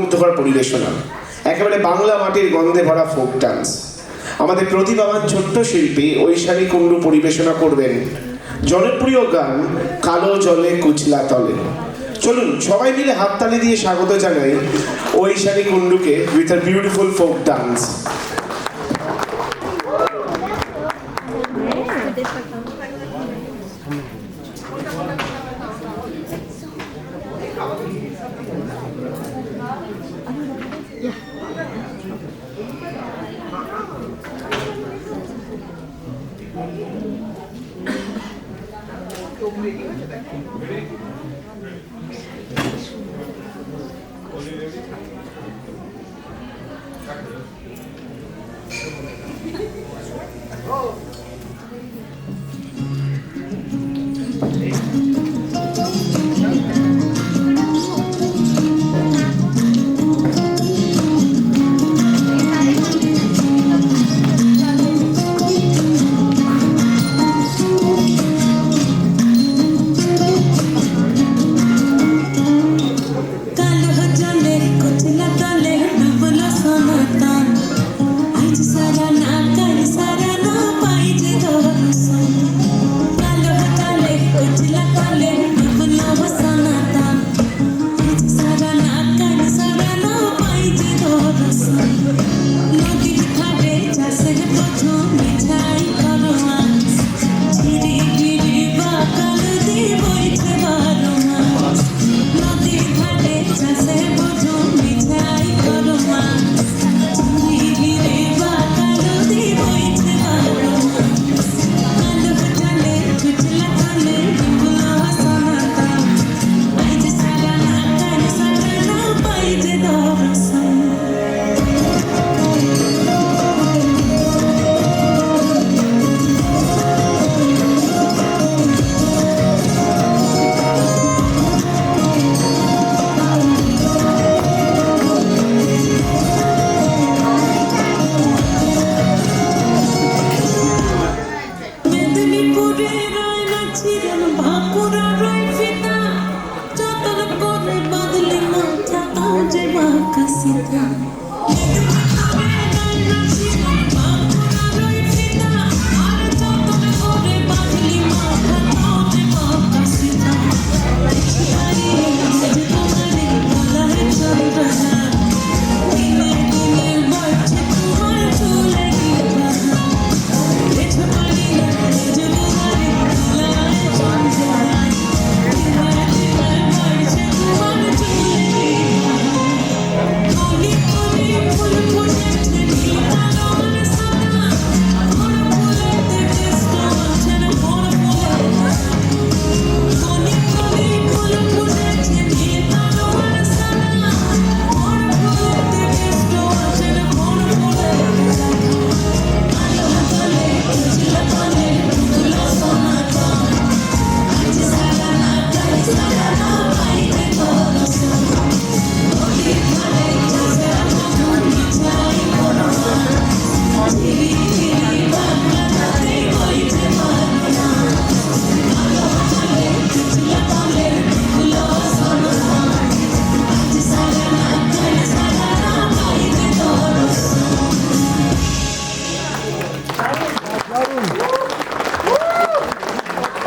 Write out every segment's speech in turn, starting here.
মনোমুগ্ধকর পরিবেশনা, একেবারে বাংলা মাটির গন্ধে ভরা ফোক ডান্স। আমাদের প্রতিভাবান ছোট্ট শিল্পী ঐশানী কুণ্ডু পরিবেশনা করবেন জনপ্রিয় গান কালো জলে কুচলা তলে। চলুন সবাই মিলে হাততালি দিয়ে স্বাগত জানাই ঐশানী কুণ্ডুকে with a beautiful folk dance.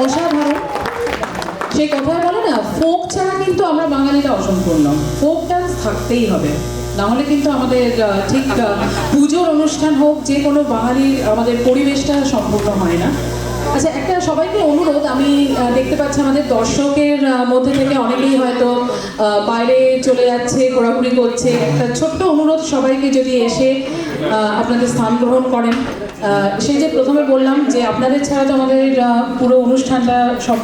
অসাধারণ। সেই কথায় বলে না, ফোক ছাড়া কিন্তু আমরা বাঙালিরা অসম্পূর্ণ। ফোক ডান্স থাকতেই হবে, নাহলে কিন্তু আমাদের ঠিক পুজোর অনুষ্ঠান হোক, যে কোনো বাঙালির আমাদের পরিবেশটা সম্পূর্ণ হয় না। আচ্ছা, একটা সবাইকে অনুরোধ, আমি দেখতে পাচ্ছি আমাদের দর্শকের মধ্যে থেকে অনেকেই হয়তো বাইরে চলে যাচ্ছে, ঘোরাঘুরি করছে। একটা ছোট্ট অনুরোধ সবাইকে, যদি এসে আপনাদের স্থান গ্রহণ করেন। সেই যে প্রথমে বললাম যে আপনাদের ছাড়া তো আমাদের পুরো অনুষ্ঠানটা সম্পূর্ণ